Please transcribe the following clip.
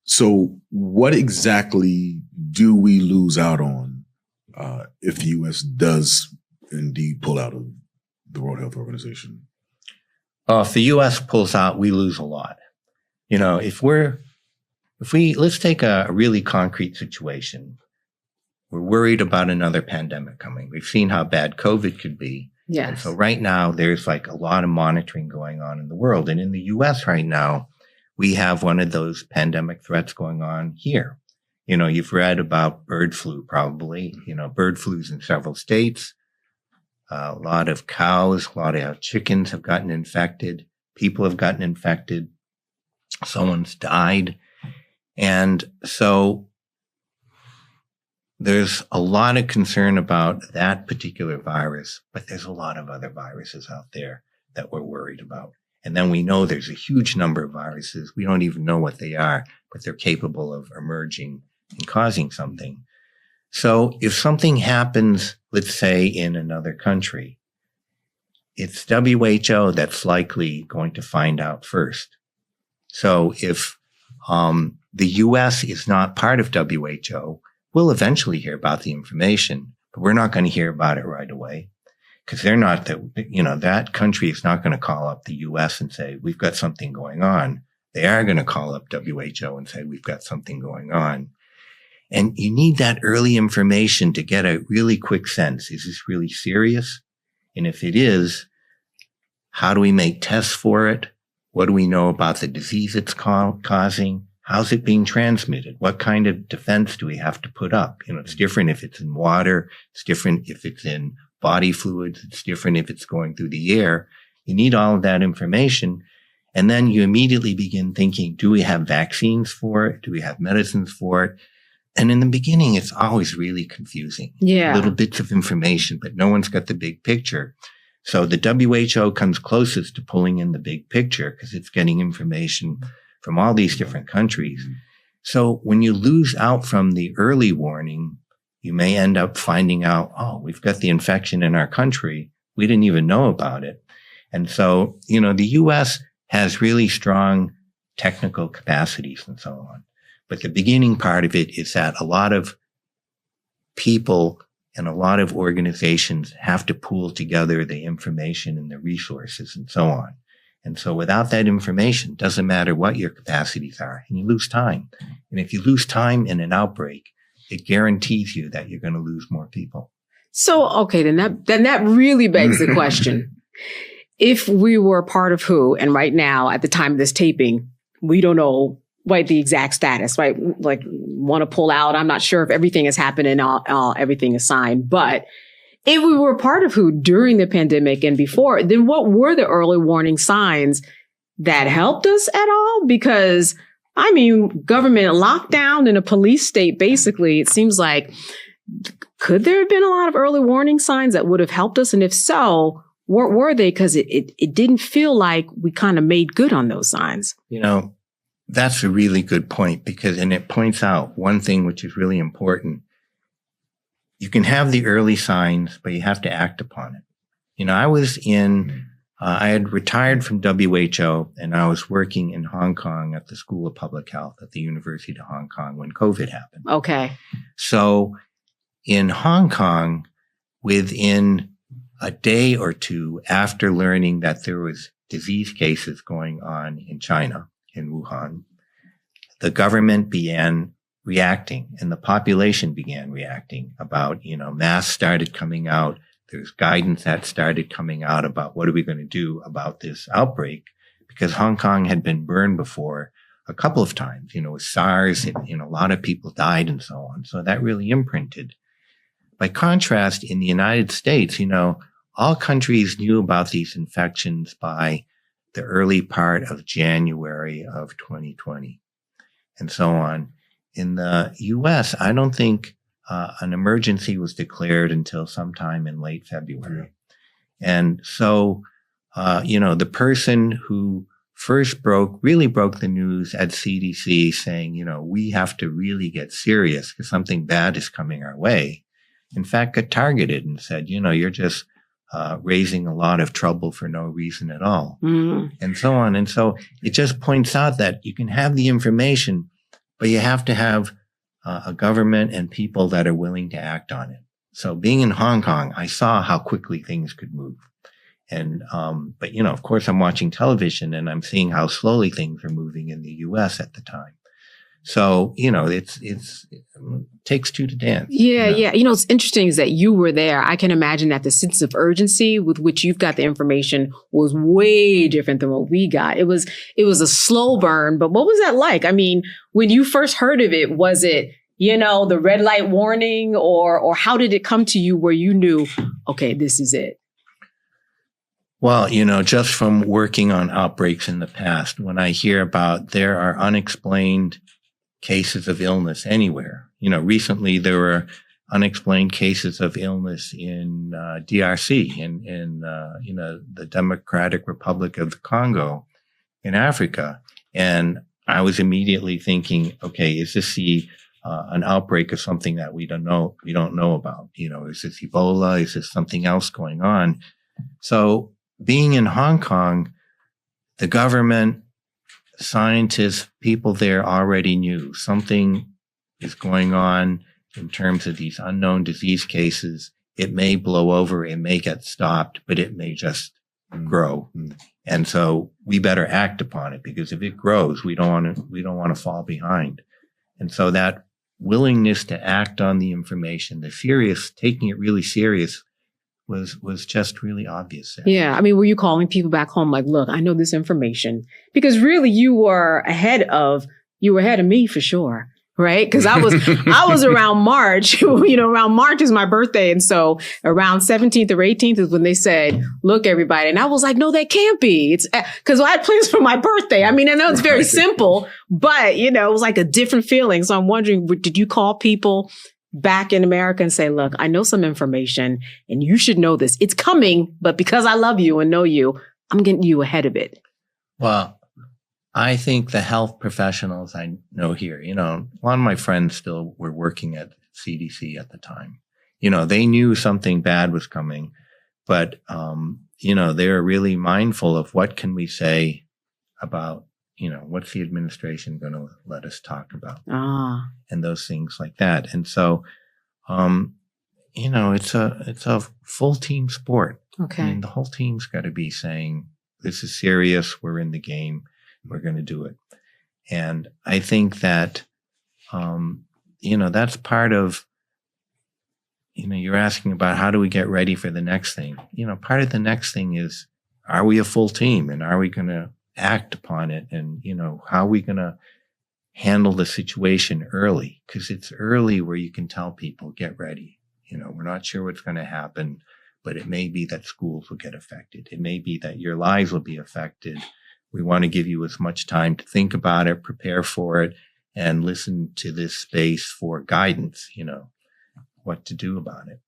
So what exactly do we lose out on if the U.S. does indeed pull out of the World Health Organization? If the U.S. pulls out, we lose a lot. Let's take a really concrete situation. We're worried about another pandemic coming. We've seen how bad COVID could be. Yes. And so right now, there's like a lot of monitoring going on in the world. And in the U.S. right now, we have one of those pandemic threats going on here. You've read about bird flu, probably. Bird flu's in several states. A lot of cows, a lot of chickens have gotten infected. People have gotten infected. Someone's died. And so there's a lot of concern about that particular virus, but there's a lot of other viruses out there that we're worried about. And then we know there's a huge number of viruses. We don't even know what they are, but they're capable of emerging and causing something. So if something happens, let's say in another country, it's WHO that's likely going to find out first. So if the U.S. is not part of WHO, we'll eventually hear about the information, but we're not going to hear about it right away because that country is not going to call up the U.S. and say, we've got something going on. They are going to call up WHO and say, we've got something going on. And you need that early information to get a really quick sense. Is this really serious? And if it is, how do we make tests for it? What do we know about the disease it's causing? How's it being transmitted? What kind of defense do we have to put up? It's different if it's in water. It's different if it's in body fluids. It's different if it's going through the air. You need all of that information. And then you immediately begin thinking, do we have vaccines for it? Do we have medicines for it? And in the beginning, it's always really confusing. Yeah. Little bits of information, but no one's got the big picture. So the WHO comes closest to pulling in the big picture because it's getting information from all these different countries. So when you lose out from the early warning, you may end up finding out, we've got the infection in our country. We didn't even know about it. And so, the U.S. has really strong technical capacities and so on. But the beginning part of it is that a lot of people and a lot of organizations have to pool together the information and the resources and so on. And so without that information, it doesn't matter what your capacities are, and you lose time. And if you lose time in an outbreak, it guarantees you that you're going to lose more people. So, okay, then that really begs the question. If we were part of WHO, and right now, at the time of this taping, we don't know the exact status, right? Like, want to pull out. I'm not sure if everything has happened and everything is signed, but if we were part of WHO during the pandemic and before, then what were the early warning signs that helped us at all? Because, government lockdown in a police state, basically, it seems like, could there have been a lot of early warning signs that would have helped us? And if so, what were they? Because it didn't feel like we kind of made good on those signs. That's a really good point and it points out one thing which is really important. You can have the early signs, but you have to act upon it. I had retired from WHO and I was working in Hong Kong at the School of Public Health at the University of Hong Kong when COVID happened. Okay. So in Hong Kong, within a day or two after learning that there was disease cases going on in China, in Wuhan, the government began reacting and the population began reacting about, masks started coming out. There's guidance that started coming out about what are we going to do about this outbreak, because Hong Kong had been burned before a couple of times, with SARS and, a lot of people died and so on. So that really imprinted. By contrast, in the United States, all countries knew about these infections by the early part of January of 2020 and so on. In the U.S., I don't think an emergency was declared until sometime in late February. And so, the person who first really broke the news at CDC saying, we have to really get serious because something bad is coming our way, in fact, got targeted and said, you're just raising a lot of trouble for no reason at all, Mm. and so on. And so it just points out that you can have the information, but you have to have a government and people that are willing to act on it. So being in Hong Kong, I saw how quickly things could move. And, but of course I'm watching television and I'm seeing how slowly things are moving in the US at the time. So, it takes two to dance. Yeah, yeah. What's interesting is that you were there. I can imagine that the sense of urgency with which you've got the information was way different than what we got. It was a slow burn, but what was that like? I mean, when you first heard of it, was it, the red light warning or how did it come to you where you knew, okay, this is it? Well, just from working on outbreaks in the past, when I hear about there are unexplained cases of illness anywhere. Recently there were unexplained cases of illness in DRC, in the Democratic Republic of the Congo in Africa. And I was immediately thinking, okay, is this an outbreak of something that we don't know about? Is this Ebola? Is this something else going on? So being in Hong Kong, the government, scientists, people there already knew something is going on in terms of these unknown disease cases. It may blow over, it may get stopped, but it may just grow. And so we better act upon it, because if it grows, we don't want to fall behind. And so that willingness to act on the information, taking it really serious, was just really obvious there. Yeah. I mean, were you calling people back home like, look, I know this information? Because really you were ahead of me for sure. Right. Because I was around March, around March is my birthday. And so around 17th or 18th is when they said, look, everybody. And I was like, no, that can't be. It's because I had plans for my birthday. I mean, I know it's very simple, but it was like a different feeling. So I'm wondering, did you call people back in America and say, look, I know some information and you should know this. It's coming, but because I love you and know you, I'm getting you ahead of it. Well, I think the health professionals I know here, a lot of my friends still were working at CDC at the time. They knew something bad was coming, but, they're really mindful of what can we say about, what's the administration going to let us talk about? And those things like that. And so, it's a full team sport. Okay. I mean, the whole team's got to be saying, this is serious. We're in the game. We're going to do it. And I think that, that's part of, you're asking about how do we get ready for the next thing? Part of the next thing is, are we a full team and are we going to act upon it? And, how are we going to handle the situation early? Because it's early where you can tell people, get ready. We're not sure what's going to happen, but it may be that schools will get affected. It may be that your lives will be affected. We want to give you as much time to think about it, prepare for it, and listen to this space for guidance, what to do about it.